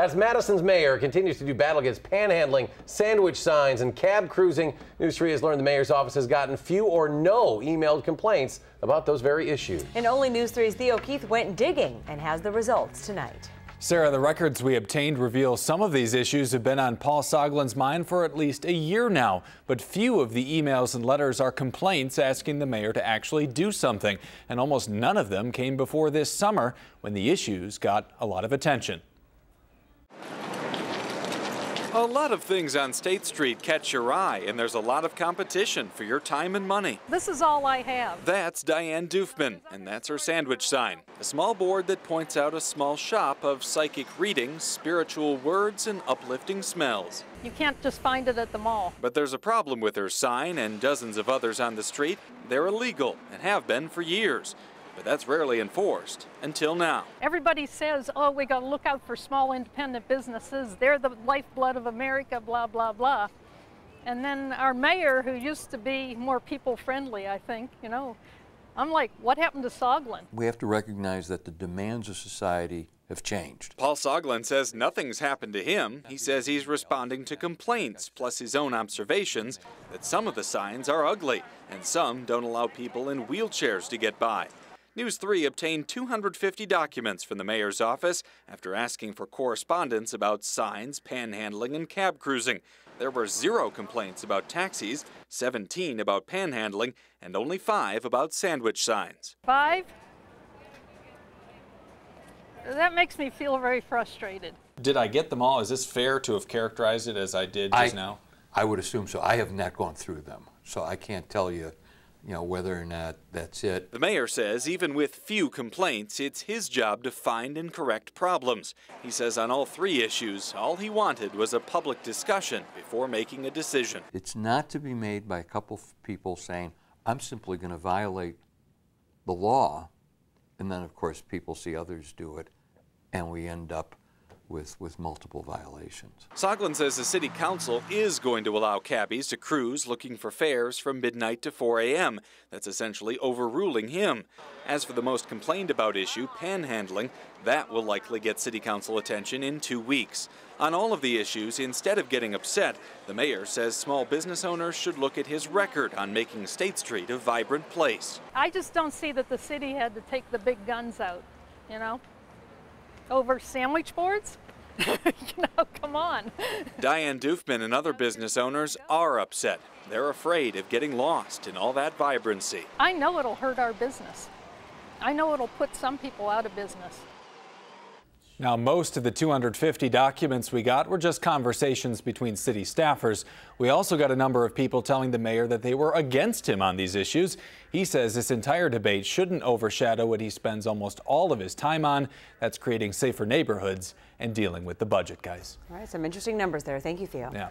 As Madison's mayor continues to do battle against panhandling, sandwich signs, and cab cruising, News 3 has learned the mayor's office has gotten few or no emailed complaints about those very issues. And only News 3's Theo Keith went digging and has the results tonight. Sarah, the records we obtained reveal some of these issues have been on Paul Soglin's mind for at least a year now, but few of the emails and letters are complaints asking the mayor to actually do something, and almost none of them came before this summer when the issues got a lot of attention. A lot of things on State Street catch your eye, and there's a lot of competition for your time and money. This is all I have. That's Diane Doofman, and that's her sandwich sign. A small board that points out a small shop of psychic readings, spiritual words, and uplifting smells. You can't just find it at the mall. But there's a problem with her sign and dozens of others on the street. They're illegal and have been for years. But that's rarely enforced, until now. Everybody says, oh, we got to look out for small independent businesses. They're the lifeblood of America, blah, blah, blah. And then our mayor, who used to be more people-friendly, I think, I'm like, what happened to Soglin? We have to recognize that the demands of society have changed. Paul Soglin says nothing's happened to him. He says he's responding to complaints, plus his own observations that some of the signs are ugly and some don't allow people in wheelchairs to get by. News 3 obtained 250 documents from the mayor's office after asking for correspondence about signs, panhandling, and cab cruising. There were 0 complaints about taxis, 17 about panhandling, and only 5 about sandwich signs. 5? That makes me feel very frustrated. Did I get them all? Is this fair to have characterized it as I did just now? I would assume so. I have not gone through them, so I can't tell you whether or not that's it. The mayor says even with few complaints, it's his job to find and correct problems. He says on all 3 issues, all he wanted was a public discussion before making a decision. It's not to be made by a couple of people saying, I'm simply going to violate the law, and then of course people see others do it, and we end up with multiple violations. Soglin says the city council is going to allow cabbies to cruise looking for fares from midnight to 4 a.m. That's essentially overruling him. As for the most complained about issue, panhandling, that will likely get city council attention in 2 weeks. On all of the issues, instead of getting upset, the mayor says small business owners should look at his record on making State Street a vibrant place. I just don't see that the city had to take the big guns out, over sandwich boards? Come on. Diane Doofman and other business owners are upset. They're afraid of getting lost in all that vibrancy. I know it'll hurt our business. I know it'll put some people out of business. Now, most of the 250 documents we got were just conversations between city staffers. We also got a number of people telling the mayor that they were against him on these issues. He says this entire debate shouldn't overshadow what he spends almost all of his time on. That's creating safer neighborhoods and dealing with the budget, guys. All right, some interesting numbers there. Thank you, Theo. Yeah.